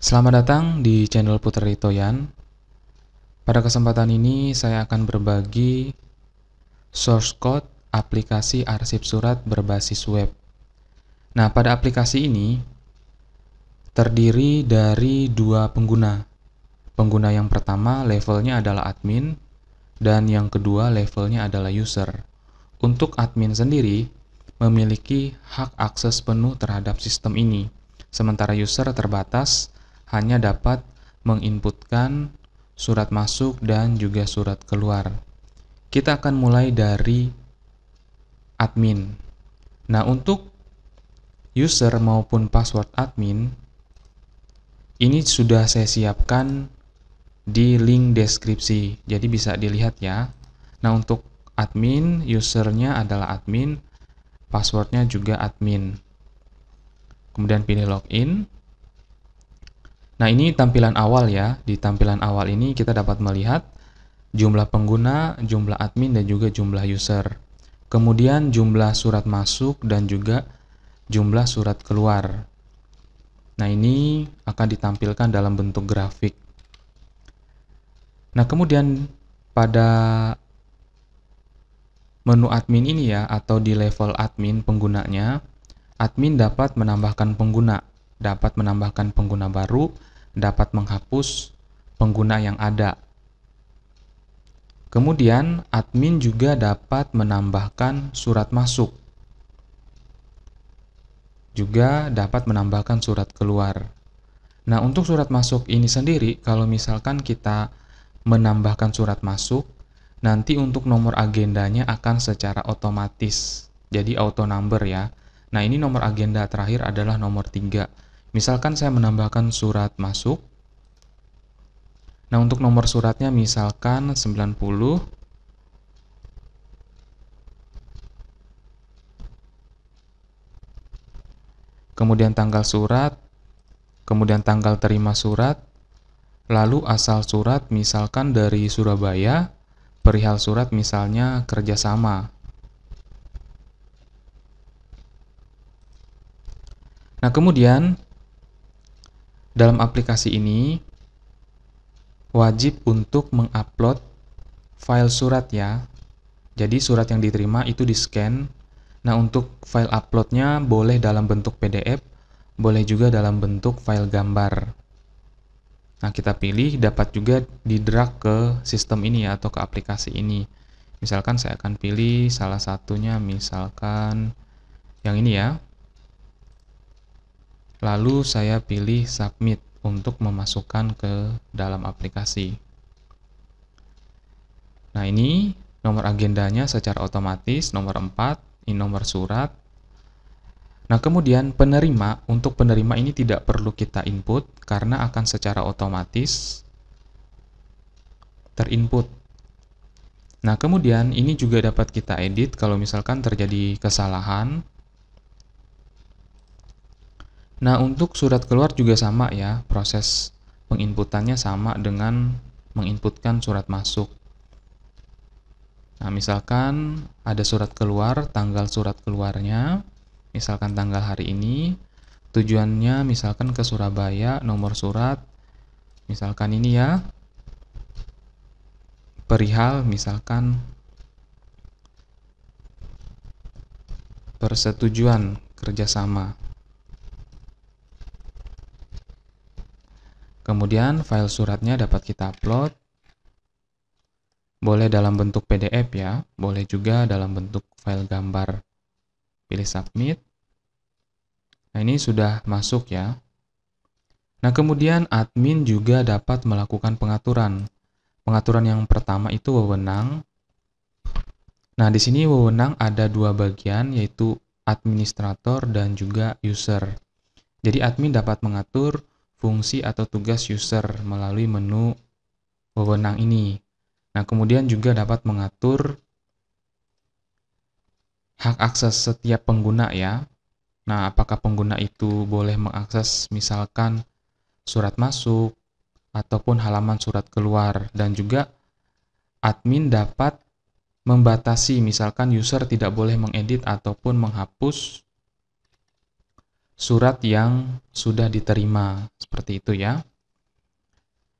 Selamat datang di channel Putri Toyan. Pada kesempatan ini saya akan berbagi source code aplikasi arsip surat berbasis web. Nah, pada aplikasi ini terdiri dari dua pengguna. Pengguna yang pertama levelnya adalah admin dan yang kedua levelnya adalah user. Untuk admin sendiri memiliki hak akses penuh terhadap sistem ini, sementara user terbatas hanya dapat menginputkan surat masuk dan juga surat keluar. Kita akan mulai dari admin. Nah, untuk user maupun password admin, ini sudah saya siapkan di link deskripsi, jadi bisa dilihat ya. Nah, untuk admin, usernya adalah admin, passwordnya juga admin. Kemudian pilih login. Nah, ini tampilan awal ya. Di tampilan awal ini kita dapat melihat jumlah pengguna, jumlah admin, dan juga jumlah user. Kemudian jumlah surat masuk dan juga jumlah surat keluar. Nah, ini akan ditampilkan dalam bentuk grafik. Nah, kemudian pada menu admin ini ya, atau di level admin penggunanya, admin dapat menambahkan pengguna, dapat menambahkan pengguna baru, dapat menghapus pengguna yang ada. Kemudian, admin juga dapat menambahkan surat masuk, juga dapat menambahkan surat keluar. Nah, untuk surat masuk ini sendiri, kalau misalkan kita menambahkan surat masuk, nanti untuk nomor agendanya akan secara otomatis, jadi auto number ya. Nah, ini nomor agenda terakhir adalah nomor 3. Misalkan saya menambahkan surat masuk. Nah, untuk nomor suratnya misalkan 90. Kemudian tanggal surat, kemudian tanggal terima surat, lalu asal surat misalkan dari Surabaya, perihal surat misalnya kerjasama. Nah, kemudian dalam aplikasi ini wajib untuk mengupload file surat ya. Jadi surat yang diterima itu di-scan. Nah, untuk file uploadnya boleh dalam bentuk PDF, boleh juga dalam bentuk file gambar. Nah, kita pilih, dapat juga di-drag ke sistem ini ya, atau ke aplikasi ini. Misalkan saya akan pilih salah satunya, misalkan yang ini ya. Lalu saya pilih submit untuk memasukkan ke dalam aplikasi. Nah, ini nomor agendanya secara otomatis, nomor 4, ini nomor surat. Nah, kemudian penerima, untuk penerima ini tidak perlu kita input karena akan secara otomatis terinput. Nah, kemudian ini juga dapat kita edit kalau misalkan terjadi kesalahan. Nah, untuk surat keluar juga sama ya, proses penginputannya sama dengan menginputkan surat masuk. Nah, misalkan ada surat keluar, tanggal surat keluarnya, misalkan tanggal hari ini, tujuannya misalkan ke Surabaya, nomor surat, misalkan ini ya, perihal misalkan persetujuan kerjasama. Kemudian file suratnya dapat kita upload, boleh dalam bentuk PDF ya, boleh juga dalam bentuk file gambar. Pilih submit. Nah, ini sudah masuk ya. Nah, kemudian admin juga dapat melakukan pengaturan. Pengaturan yang pertama itu wewenang. Nah, di sini wewenang ada dua bagian, yaitu administrator dan juga user. Jadi admin dapat mengatur fungsi atau tugas user melalui menu wewenang ini. Nah, kemudian juga dapat mengatur hak akses setiap pengguna ya. Nah, apakah pengguna itu boleh mengakses misalkan surat masuk ataupun halaman surat keluar, dan juga admin dapat membatasi misalkan user tidak boleh mengedit ataupun menghapus surat yang sudah diterima, seperti itu ya.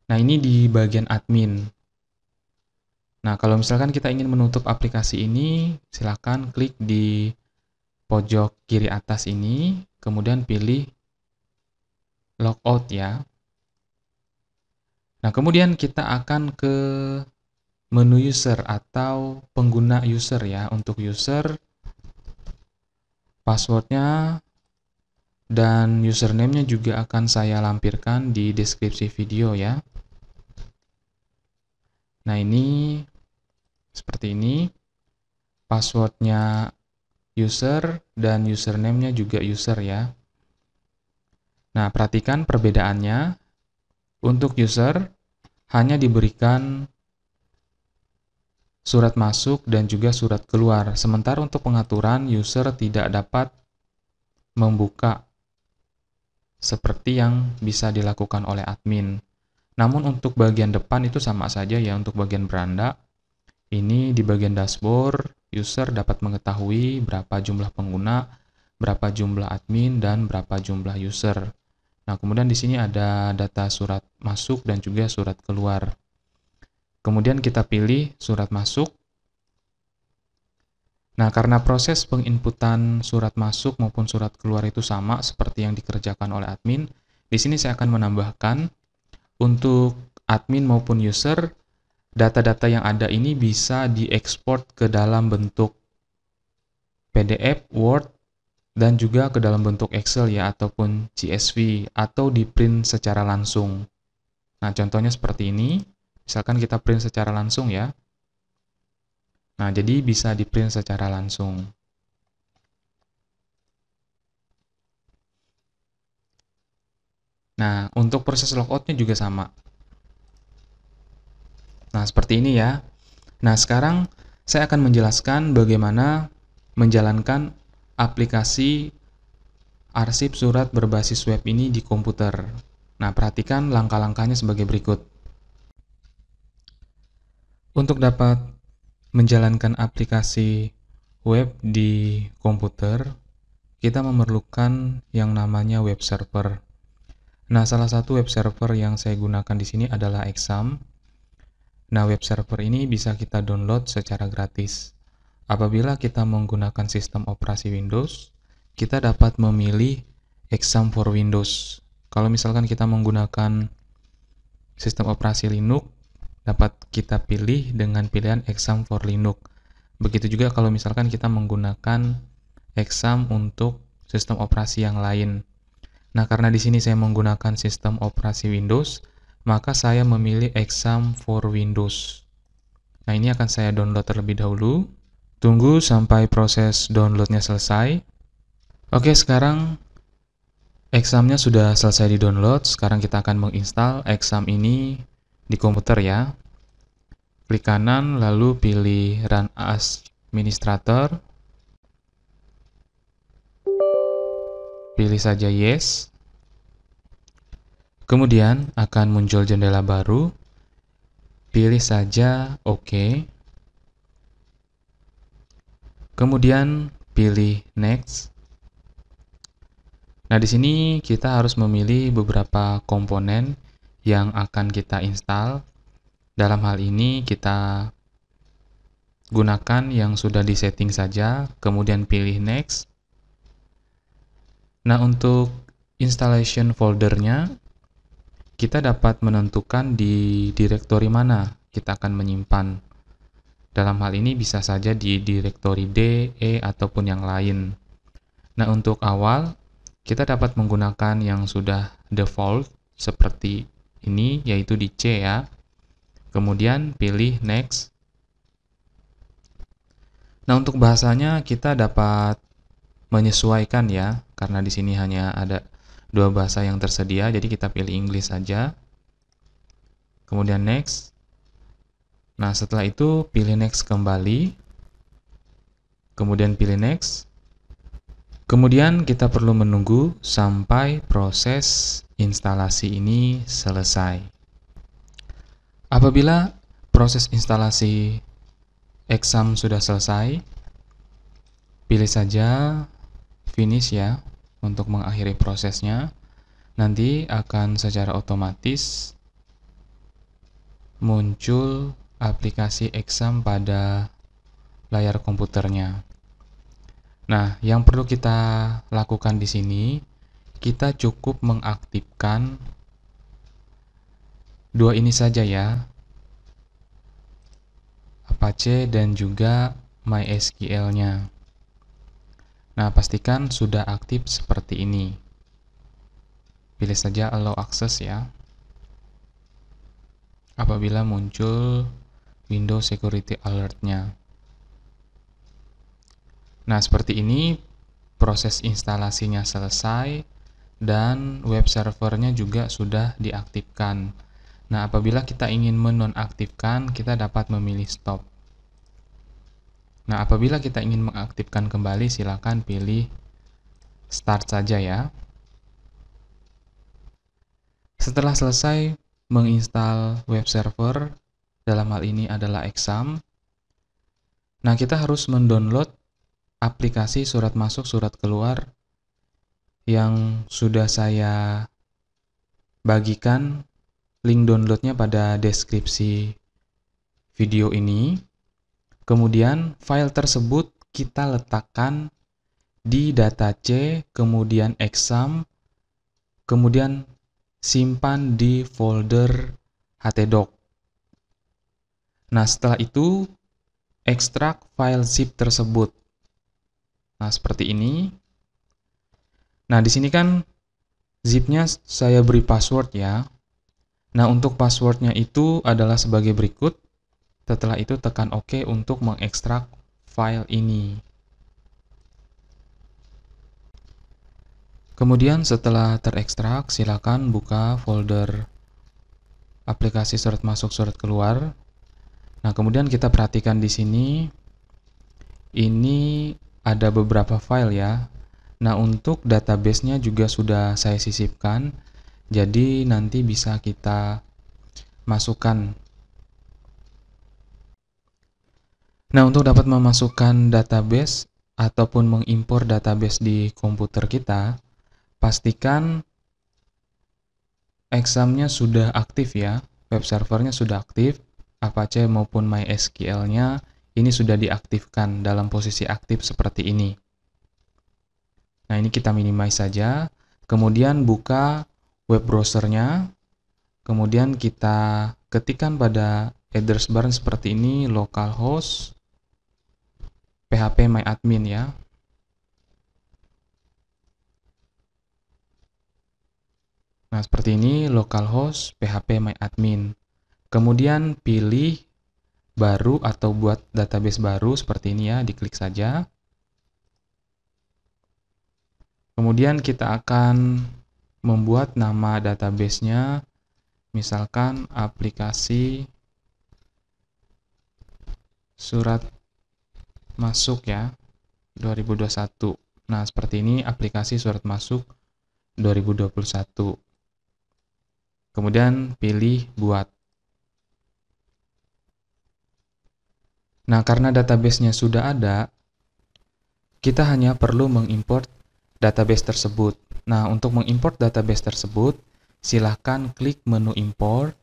Nah, ini di bagian admin. Nah, kalau misalkan kita ingin menutup aplikasi ini, silakan klik di pojok kiri atas ini, kemudian pilih logout ya. Nah, kemudian kita akan ke menu user atau pengguna user ya. Untuk user, passwordnya dan username-nya juga akan saya lampirkan di deskripsi video ya. Nah, ini seperti ini. Passwordnya user dan username-nya juga user ya. Nah, perhatikan perbedaannya. Untuk user, hanya diberikan surat masuk dan juga surat keluar. Sementara untuk pengaturan, user tidak dapat membuka seperti yang bisa dilakukan oleh admin. Namun untuk bagian depan itu sama saja ya. Untuk bagian beranda, ini di bagian dashboard, user dapat mengetahui berapa jumlah pengguna, berapa jumlah admin, dan berapa jumlah user. Nah, kemudian di sini ada data surat masuk dan juga surat keluar. Kemudian kita pilih surat masuk. Nah, karena proses penginputan surat masuk maupun surat keluar itu sama seperti yang dikerjakan oleh admin, di sini saya akan menambahkan untuk admin maupun user, data-data yang ada ini bisa diekspor ke dalam bentuk PDF, Word, dan juga ke dalam bentuk Excel ya, ataupun CSV, atau di print secara langsung. Nah, contohnya seperti ini. Misalkan kita print secara langsung ya. Nah, jadi bisa di print secara langsung. Nah, untuk proses logout-nya juga sama. Nah, seperti ini ya. Nah, sekarang saya akan menjelaskan bagaimana menjalankan aplikasi arsip surat berbasis web ini di komputer. Nah, perhatikan langkah-langkahnya sebagai berikut. Untuk dapat menjalankan aplikasi web di komputer, kita memerlukan yang namanya web server. Nah, salah satu web server yang saya gunakan di sini adalah Exam. Nah, web server ini bisa kita download secara gratis. Apabila kita menggunakan sistem operasi Windows, kita dapat memilih Exam for Windows. Kalau misalkan kita menggunakan sistem operasi Linux, dapat kita pilih dengan pilihan Exam for Linux. Begitu juga kalau misalkan kita menggunakan Exam untuk sistem operasi yang lain. Nah, karena di sini saya menggunakan sistem operasi Windows, maka saya memilih Exam for Windows. Nah, ini akan saya download terlebih dahulu. Tunggu sampai proses downloadnya selesai. Oke, sekarang Examnya sudah selesai di-download. Sekarang kita akan menginstal Exam ini di komputer ya. Klik kanan, lalu pilih Run as Administrator. Pilih saja Yes. Kemudian akan muncul jendela baru. Pilih saja OK. Kemudian pilih Next. Nah, di sini kita harus memilih beberapa komponen yang akan kita install. Dalam hal ini kita gunakan yang sudah disetting saja, kemudian pilih Next. Nah, untuk installation foldernya, kita dapat menentukan di direktori mana kita akan menyimpan. Dalam hal ini bisa saja di direktori D, E, ataupun yang lain. Nah, untuk awal, kita dapat menggunakan yang sudah default seperti ini, yaitu di C ya. Kemudian pilih Next. Nah, untuk bahasanya kita dapat menyesuaikan ya, karena di sini hanya ada dua bahasa yang tersedia, jadi kita pilih English saja. Kemudian Next. Nah, setelah itu pilih Next kembali. Kemudian pilih Next. Kemudian kita perlu menunggu sampai proses instalasi ini selesai. Apabila proses instalasi Exam sudah selesai, pilih saja Finish ya. untuk mengakhiri prosesnya. Nanti akan secara otomatis muncul aplikasi exam pada layar komputernya. Nah, yang perlu kita lakukan di sini, kita cukup mengaktifkan dua ini saja ya, Apache dan juga MySQL-nya. Nah, pastikan sudah aktif seperti ini. Pilih saja Allow Access ya. Apabila muncul Windows Security Alert-nya. Nah, seperti ini proses instalasinya selesai dan web servernya juga sudah diaktifkan. Nah, apabila kita ingin menonaktifkan, kita dapat memilih stop. Nah, apabila kita ingin mengaktifkan kembali, silakan pilih start saja ya. Setelah selesai menginstal web server, dalam hal ini adalah exam. Nah, kita harus mendownload aplikasi surat masuk, surat keluar yang sudah saya bagikan link downloadnya pada deskripsi video ini. Kemudian file tersebut kita letakkan di data C, kemudian exam, kemudian simpan di folder htdoc. Nah, setelah itu ekstrak file zip tersebut. Nah, seperti ini. Nah, di sini kan zipnya saya beri password ya. Nah, untuk passwordnya itu adalah sebagai berikut. Setelah itu tekan OK untuk mengekstrak file ini. Kemudian setelah terekstrak, silakan buka folder aplikasi surat masuk, surat keluar. Nah, kemudian kita perhatikan di sini, ini ada beberapa file ya. Nah, untuk database-nya juga sudah saya sisipkan, jadi nanti bisa kita masukkan. Nah, untuk dapat memasukkan database ataupun mengimpor database di komputer kita, pastikan examnya sudah aktif ya, web servernya sudah aktif, Apache maupun MySQL-nya ini sudah diaktifkan dalam posisi aktif seperti ini. Nah, ini kita minimize saja, kemudian buka web browsernya, kemudian kita ketikkan pada address bar seperti ini, localhost phpMyAdmin ya. Nah, seperti ini localhost phpMyAdmin. Kemudian pilih baru atau buat database baru seperti ini ya, diklik saja. Kemudian kita akan membuat nama database-nya, misalkan aplikasi surat masuk ya, 2021. Nah, seperti ini aplikasi surat masuk 2021. Kemudian pilih buat. Nah, karena database-nya sudah ada, kita hanya perlu mengimport database tersebut. Nah, untuk mengimport database tersebut, silahkan klik menu import.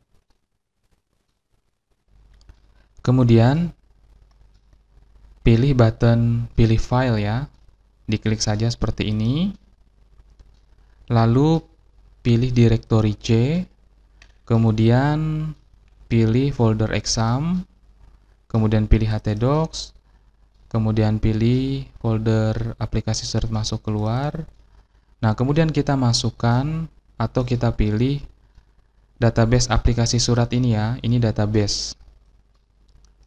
Kemudian, pilih button pilih file ya. Diklik saja seperti ini. Lalu, pilih directory C. Kemudian, pilih folder exam. Kemudian pilih htdocs. Kemudian pilih folder aplikasi surat masuk keluar. Nah, kemudian kita masukkan atau kita pilih database aplikasi surat ini ya. Ini database.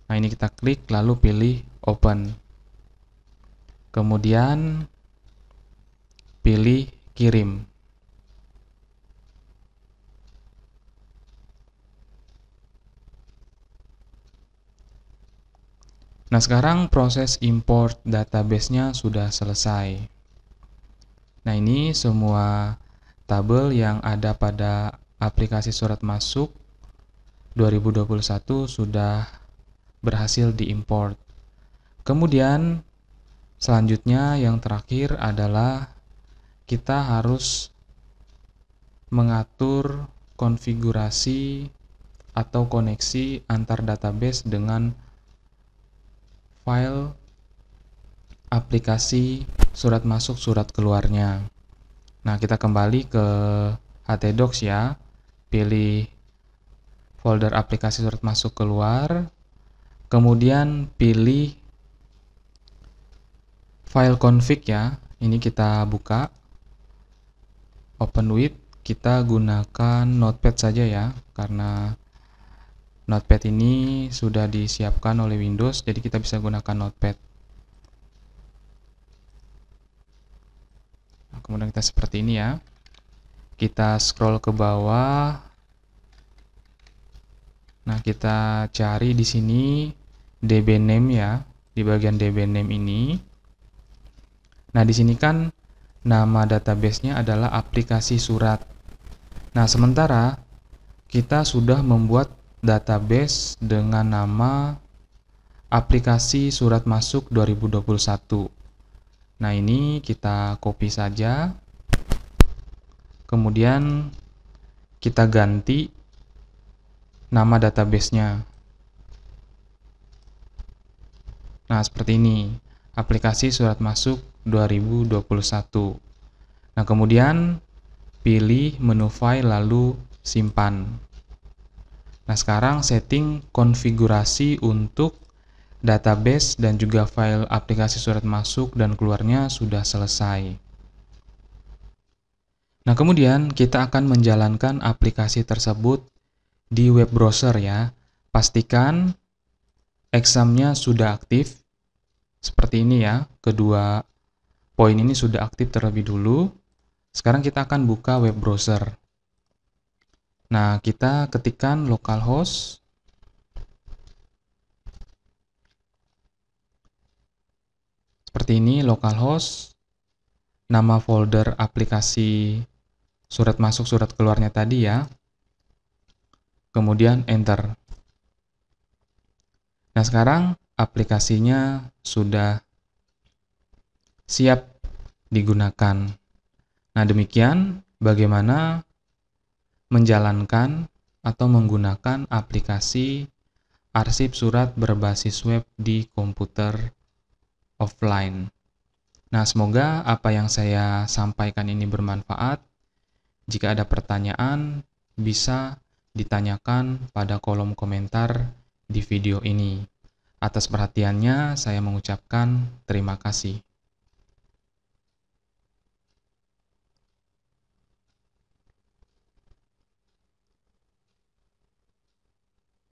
Nah, ini kita klik lalu pilih open. Kemudian pilih kirim. Nah, sekarang proses import database-nya sudah selesai. Nah, ini semua tabel yang ada pada aplikasi surat masuk 2021 sudah berhasil diimport. Kemudian, selanjutnya yang terakhir adalah kita harus mengatur konfigurasi atau koneksi antar database dengan file aplikasi surat masuk surat keluarnya. Nah, kita kembali ke htdocs ya, pilih folder aplikasi surat masuk keluar, kemudian pilih file config ya, ini kita buka, open with, kita gunakan notepad saja ya, karena notepad ini sudah disiapkan oleh Windows, jadi kita bisa gunakan notepad. Nah, kemudian kita seperti ini ya, kita scroll ke bawah. Nah, kita cari di sini dbname ya, di bagian dbname ini. Nah, di sini kan nama database-nya adalah aplikasi surat. Nah, sementara kita sudah membuat database dengan nama aplikasi surat masuk 2021. Nah, ini kita copy saja. Kemudian kita ganti nama database-nya. Nah, seperti ini. Aplikasi surat masuk 2021. Nah, kemudian pilih menu file lalu simpan. Nah, sekarang setting konfigurasi untuk database dan juga file aplikasi surat masuk dan keluarnya sudah selesai. Nah, kemudian kita akan menjalankan aplikasi tersebut di web browser ya. Pastikan examnya sudah aktif. Seperti ini ya, kedua poin ini sudah aktif terlebih dulu. Sekarang kita akan buka web browser. Nah, kita ketikkan localhost. Seperti ini, localhost. Nama folder aplikasi surat masuk surat keluarnya tadi ya. Kemudian enter. Nah, sekarang aplikasinya sudah siap digunakan. Nah, demikian bagaimana menjalankan atau menggunakan aplikasi arsip surat berbasis web di komputer offline. Nah, semoga apa yang saya sampaikan ini bermanfaat. Jika ada pertanyaan, bisa ditanyakan pada kolom komentar di video ini. Atas perhatiannya, saya mengucapkan terima kasih.